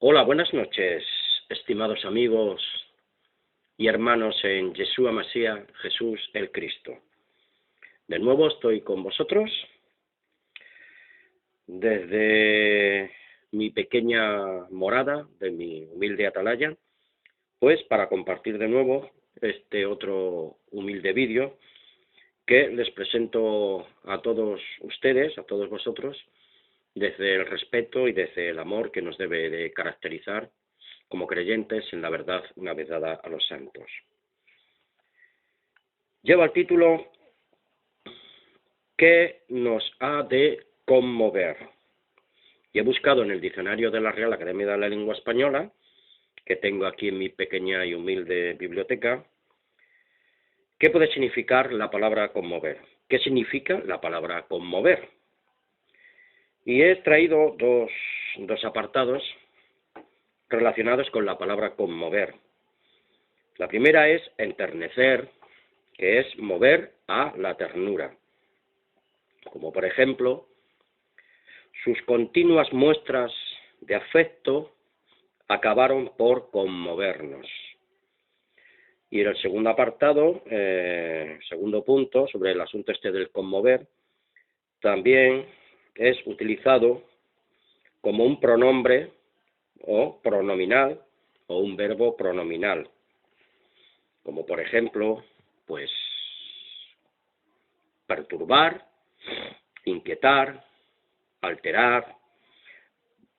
Hola, buenas noches, estimados amigos y hermanos en Yeshua Mashiach, Jesús el Cristo. De nuevo estoy con vosotros desde mi pequeña morada, de mi humilde atalaya, pues para compartir de nuevo este otro humilde vídeo que les presento a todos ustedes, a todos vosotros, desde el respeto y desde el amor que nos debe de caracterizar como creyentes en la verdad una vez dada a los santos. Lleva el título ¿Qué nos ha de conmover? Y he buscado en el diccionario de la Real Academia de la Lengua Española, que tengo aquí en mi pequeña y humilde biblioteca, ¿qué puede significar la palabra conmover? ¿Qué significa la palabra conmover? Y he traído dos apartados relacionados con la palabra conmover. La primera es enternecer, que es mover a la ternura. Como por ejemplo, sus continuas muestras de afecto acabaron por conmovernos. Y en el segundo apartado, segundo punto, sobre el asunto este del conmover, también es utilizado como un pronombre o pronominal o un verbo pronominal. Como por ejemplo, pues, perturbar, inquietar, alterar,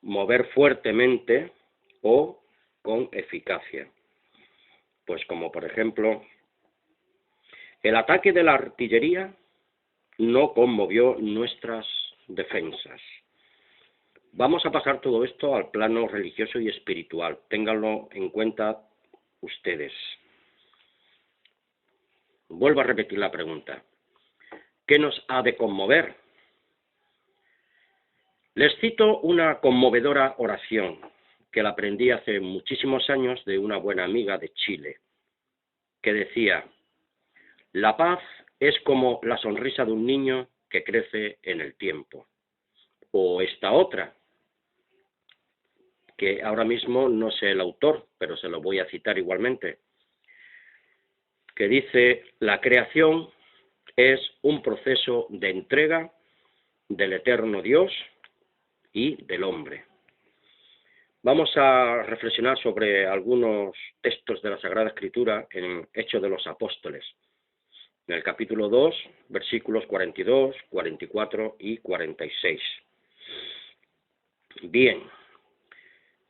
mover fuertemente o con eficacia. Pues como por ejemplo, el ataque de la artillería no conmovió nuestras defensas. Vamos a pasar todo esto al plano religioso y espiritual. Ténganlo en cuenta ustedes. Vuelvo a repetir la pregunta. ¿Qué nos ha de conmover? Les cito una conmovedora oración que la aprendí hace muchísimos años de una buena amiga de Chile, que decía: la paz es como la sonrisa de un niño que crece en el tiempo. O esta otra, que ahora mismo no sé el autor, pero se lo voy a citar igualmente, que dice: la creación es un proceso de entrega del eterno Dios y del hombre. Vamos a reflexionar sobre algunos textos de la Sagrada Escritura en Hechos de los Apóstoles, en el capítulo 2, versículos 42, 44 y 46. Bien,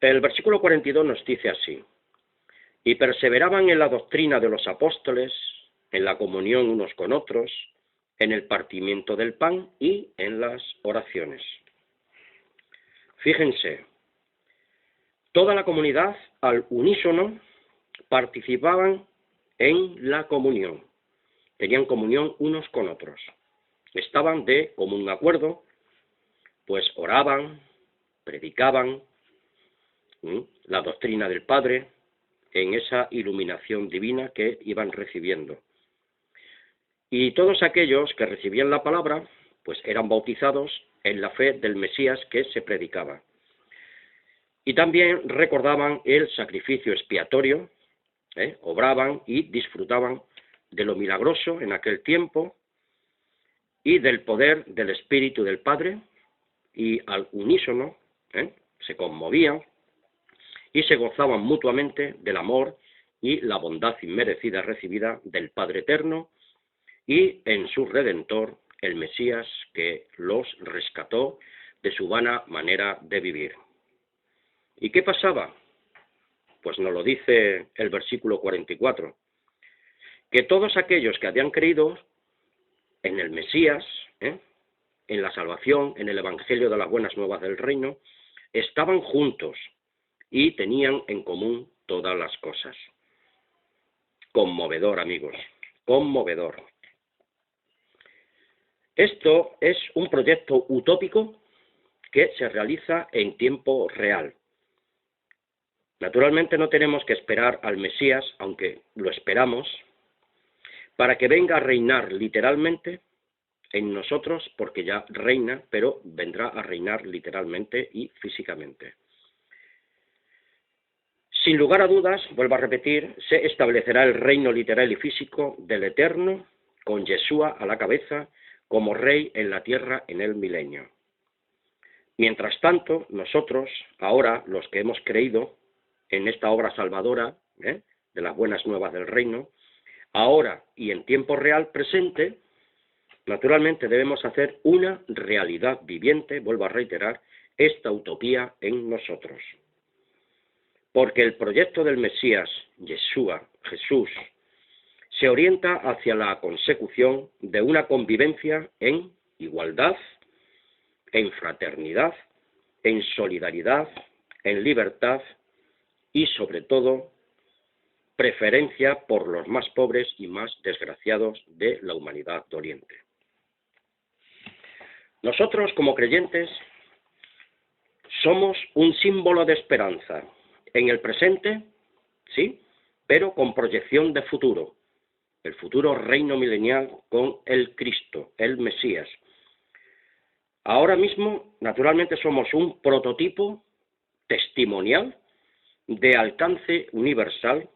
el versículo 42 nos dice así: y perseveraban en la doctrina de los apóstoles, en la comunión unos con otros, en el partimiento del pan y en las oraciones. Fíjense, toda la comunidad al unísono participaban en la comunión, tenían comunión unos con otros, estaban de común acuerdo, pues oraban, predicaban la doctrina del Padre en esa iluminación divina que iban recibiendo. Y todos aquellos que recibían la palabra, pues eran bautizados en la fe del Mesías que se predicaba. Y también recordaban el sacrificio expiatorio, obraban y disfrutaban de lo milagroso en aquel tiempo y del poder del Espíritu del Padre, y al unísono se conmovían y se gozaban mutuamente del amor y la bondad inmerecida recibida del Padre Eterno y en su Redentor, el Mesías, que los rescató de su vana manera de vivir. ¿Y qué pasaba? Pues nos lo dice el versículo 44, que todos aquellos que habían creído en el Mesías, en la salvación, en el Evangelio de las buenas nuevas del reino, estaban juntos y tenían en común todas las cosas. Conmovedor, amigos, conmovedor. Esto es un proyecto utópico que se realiza en tiempo real. Naturalmente no tenemos que esperar al Mesías, aunque lo esperamos, para que venga a reinar literalmente en nosotros, porque ya reina, pero vendrá a reinar literalmente y físicamente. Sin lugar a dudas, vuelvo a repetir, se establecerá el reino literal y físico del Eterno, con Yeshua a la cabeza, como rey en la tierra en el milenio. Mientras tanto, nosotros, ahora, los que hemos creído en esta obra salvadora, de las buenas nuevas del reino, ahora y en tiempo real presente, naturalmente debemos hacer una realidad viviente, vuelvo a reiterar, esta utopía en nosotros. Porque el proyecto del Mesías, Yeshua, Jesús, se orienta hacia la consecución de una convivencia en igualdad, en fraternidad, en solidaridad, en libertad y, sobre todo, preferencia por los más pobres y más desgraciados de la humanidad doliente. Nosotros, como creyentes, somos un símbolo de esperanza en el presente, sí, pero con proyección de futuro, el futuro reino milenial con el Cristo, el Mesías. Ahora mismo, naturalmente, somos un prototipo testimonial de alcance universal,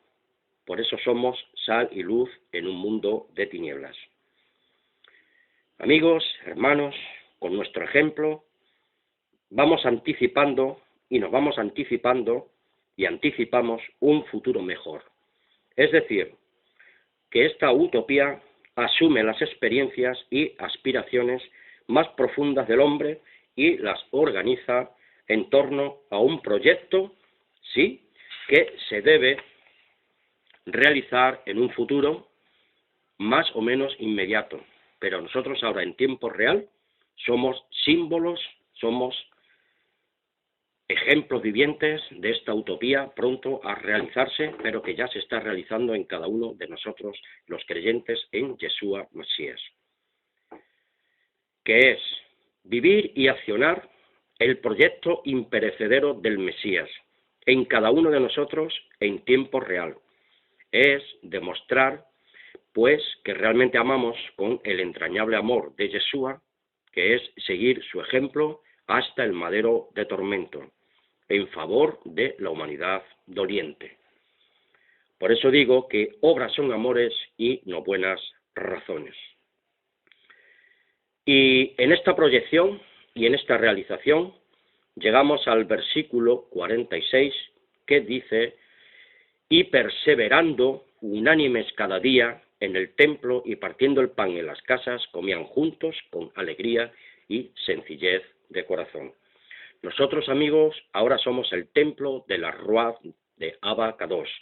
por eso somos sal y luz en un mundo de tinieblas. Amigos, hermanos, con nuestro ejemplo, vamos anticipando y nos vamos anticipando y anticipamos un futuro mejor. Es decir, que esta utopía asume las experiencias y aspiraciones más profundas del hombre y las organiza en torno a un proyecto, sí, que se debe realizar en un futuro más o menos inmediato. Pero nosotros ahora en tiempo real somos símbolos, somos ejemplos vivientes de esta utopía pronto a realizarse, pero que ya se está realizando en cada uno de nosotros, los creyentes en Yeshua Mesías, que es vivir y accionar el proyecto imperecedero del Mesías en cada uno de nosotros en tiempo real. Es demostrar, pues, que realmente amamos con el entrañable amor de Yeshua, que es seguir su ejemplo hasta el madero de tormento, en favor de la humanidad doliente. Por eso digo que obras son amores y no buenas razones. Y en esta proyección y en esta realización llegamos al versículo 46 que dice: y perseverando unánimes cada día en el templo y partiendo el pan en las casas, comían juntos con alegría y sencillez de corazón. Nosotros, amigos, ahora somos el templo de la Ruach de Abba Kadosh,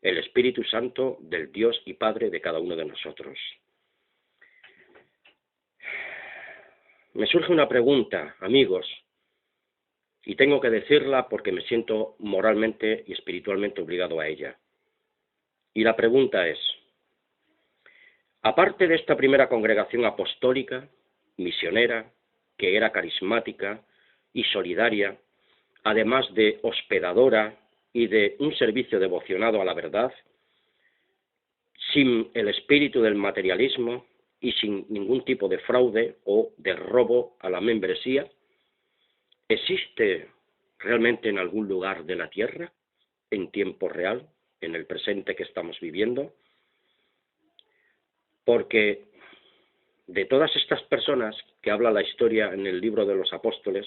el Espíritu Santo del Dios y Padre de cada uno de nosotros. Me surge una pregunta, amigos, y tengo que decirla porque me siento moralmente y espiritualmente obligado a ella. Y la pregunta es: aparte de esta primera congregación apostólica, misionera, que era carismática y solidaria, además de hospedadora y de un servicio devocionado a la verdad, sin el espíritu del materialismo y sin ningún tipo de fraude o de robo a la membresía, ¿existe realmente en algún lugar de la tierra, en tiempo real, en el presente que estamos viviendo? Porque de todas estas personas que habla la historia en el libro de los apóstoles,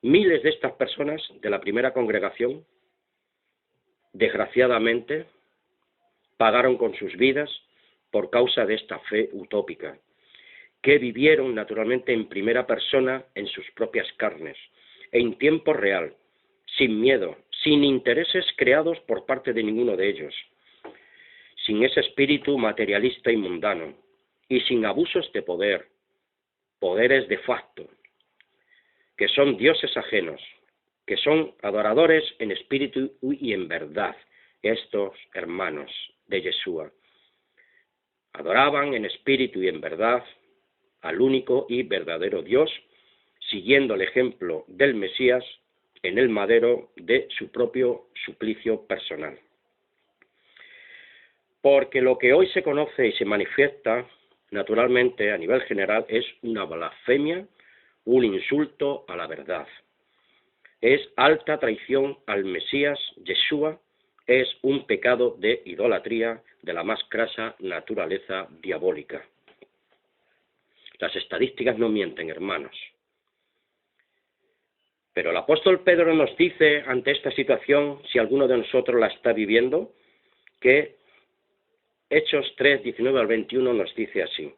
miles de estas personas de la primera congregación, desgraciadamente, pagaron con sus vidas por causa de esta fe utópica, que vivieron naturalmente en primera persona en sus propias carnes, en tiempo real, sin miedo, sin intereses creados por parte de ninguno de ellos, sin ese espíritu materialista y mundano, y sin abusos de poder, poderes de facto, que son dioses ajenos, que son adoradores en espíritu y en verdad, estos hermanos de Yeshua. Adoraban en espíritu y en verdad al único y verdadero Dios, siguiendo el ejemplo del Mesías en el madero de su propio suplicio personal. Porque lo que hoy se conoce y se manifiesta, naturalmente, a nivel general, es una blasfemia, un insulto a la verdad. Es alta traición al Mesías, Yeshua, es un pecado de idolatría de la más crasa naturaleza diabólica. Las estadísticas no mienten, hermanos. Pero el apóstol Pedro nos dice ante esta situación, si alguno de nosotros la está viviendo, que Hechos 3, 19 al 21 nos dice así: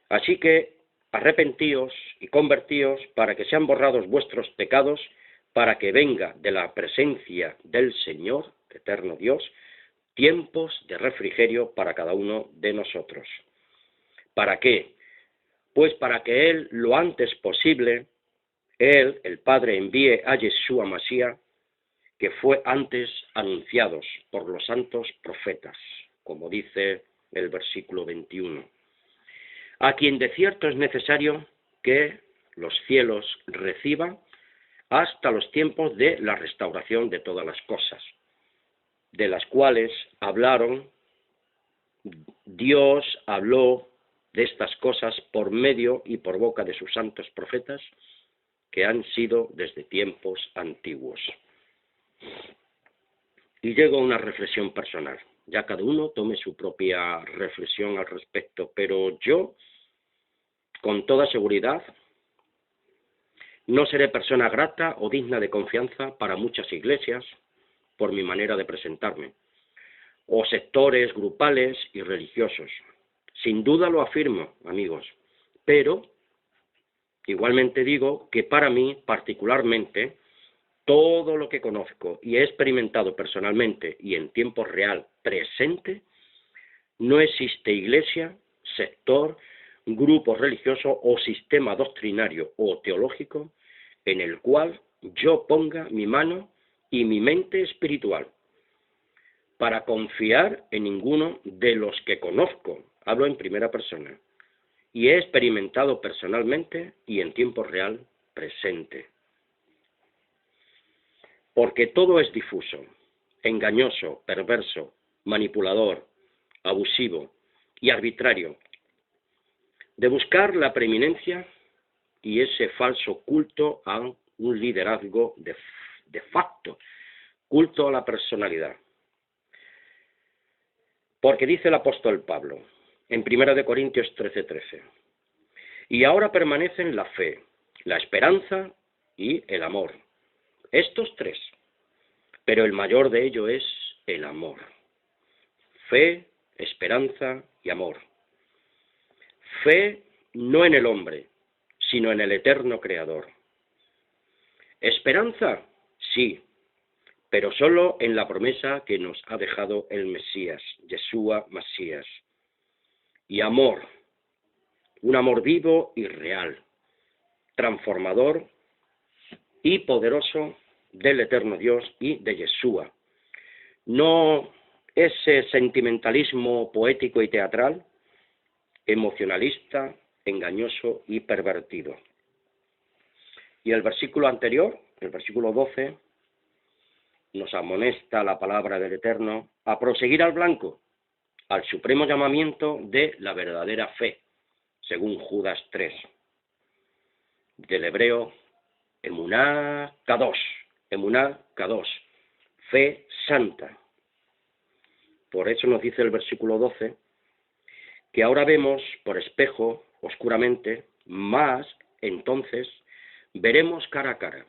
así que arrepentíos y convertíos para que sean borrados vuestros pecados, para que venga de la presencia del Señor, eterno Dios, tiempos de refrigerio para cada uno de nosotros. ¿Para qué? Pues para que Él, lo antes posible, Él, el Padre, envíe a Yeshua Masía, que fue antes anunciados por los santos profetas, como dice el versículo 21, a quien de cierto es necesario que los cielos reciban hasta los tiempos de la restauración de todas las cosas, de las cuales hablaron, Dios habló de estas cosas por medio y por boca de sus santos profetas, que han sido desde tiempos antiguos. Y llego a una reflexión personal. Ya cada uno tome su propia reflexión al respecto, pero yo, con toda seguridad, no seré persona grata o digna de confianza para muchas iglesias por mi manera de presentarme, o sectores grupales y religiosos. Sin duda lo afirmo, amigos, pero igualmente digo que para mí, particularmente, todo lo que conozco y he experimentado personalmente y en tiempo real presente, no existe iglesia, sector, grupo religioso o sistema doctrinario o teológico en el cual yo ponga mi mano y mi mente espiritual para confiar en ninguno de los que conozco, hablo en primera persona, y he experimentado personalmente y en tiempo real presente. Porque todo es difuso, engañoso, perverso, manipulador, abusivo y arbitrario, de buscar la preeminencia y ese falso culto a un liderazgo de facto, culto a la personalidad. Porque dice el apóstol Pablo, en 1 Corintios 13:13, y ahora permanecen la fe, la esperanza y el amor. Estos tres, pero el mayor de ellos es el amor. Fe, esperanza y amor. Fe no en el hombre, sino en el eterno Creador. Esperanza, sí, pero solo en la promesa que nos ha dejado el Mesías, Yeshua Masías. Y amor, un amor vivo y real, transformador y poderoso del eterno Dios y de Yeshua. No ese sentimentalismo poético y teatral, emocionalista, engañoso y pervertido. Y el versículo anterior, el versículo 12, nos amonesta la palabra del Eterno a proseguir al blanco, al supremo llamamiento de la verdadera fe, según Judas 3, del hebreo Emuná Kadosh, fe santa. Por eso nos dice el versículo 12, que ahora vemos por espejo, oscuramente, mas entonces veremos cara a cara.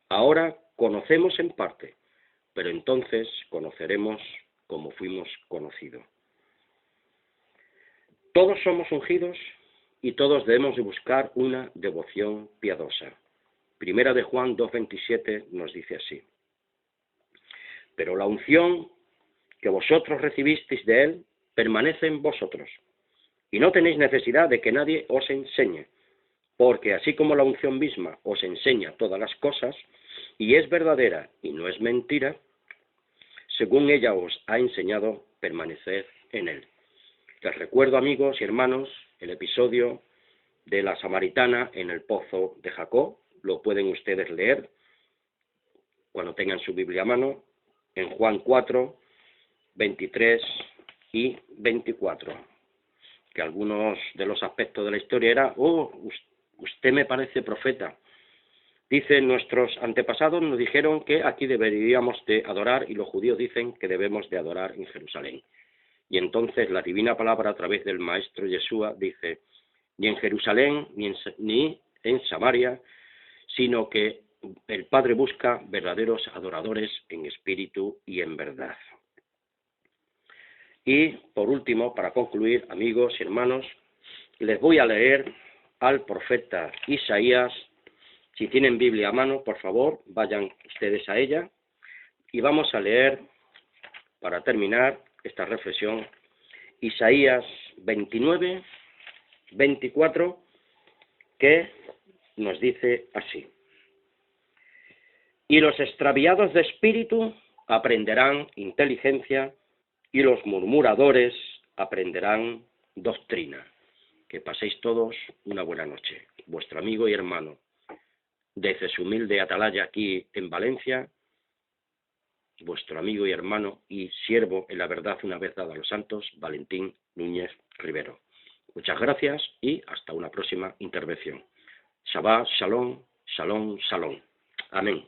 Ahora conocemos en parte, pero entonces conoceremos como fuimos conocidos. Todos somos ungidos y todos debemos de buscar una devoción piadosa. Primera de Juan 2:27 nos dice así: pero la unción que vosotros recibisteis de él permanece en vosotros, y no tenéis necesidad de que nadie os enseñe, porque así como la unción misma os enseña todas las cosas, y es verdadera y no es mentira, según ella os ha enseñado, permaneced en él. Les recuerdo, amigos y hermanos, el episodio de la samaritana en el pozo de Jacob. Lo pueden ustedes leer cuando tengan su Biblia a mano, en Juan 4, 23 y 24. Que algunos de los aspectos de la historia era: usted me parece profeta, Dicen nuestros antepasados, nos dijeron que aquí deberíamos de adorar y los judíos dicen que debemos de adorar en Jerusalén. Y entonces la divina palabra a través del Maestro Yeshua dice, ni en Jerusalén ni en Samaria, sino que el Padre busca verdaderos adoradores en espíritu y en verdad. Y por último, para concluir, amigos y hermanos, les voy a leer al profeta Isaías. Si tienen Biblia a mano, por favor, vayan ustedes a ella. Y vamos a leer, para terminar esta reflexión, Isaías 29, 24, que nos dice así. Y los extraviados de espíritu aprenderán inteligencia, y los murmuradores aprenderán doctrina. Que paséis todos una buena noche. Vuestro amigo y hermano, desde su humilde atalaya aquí en Valencia, vuestro amigo y hermano y siervo en la verdad una vez dada a los santos, Valentín Núñez Rivero. Muchas gracias y hasta una próxima intervención. Shabbat, shalom, shalom, shalom. Amén.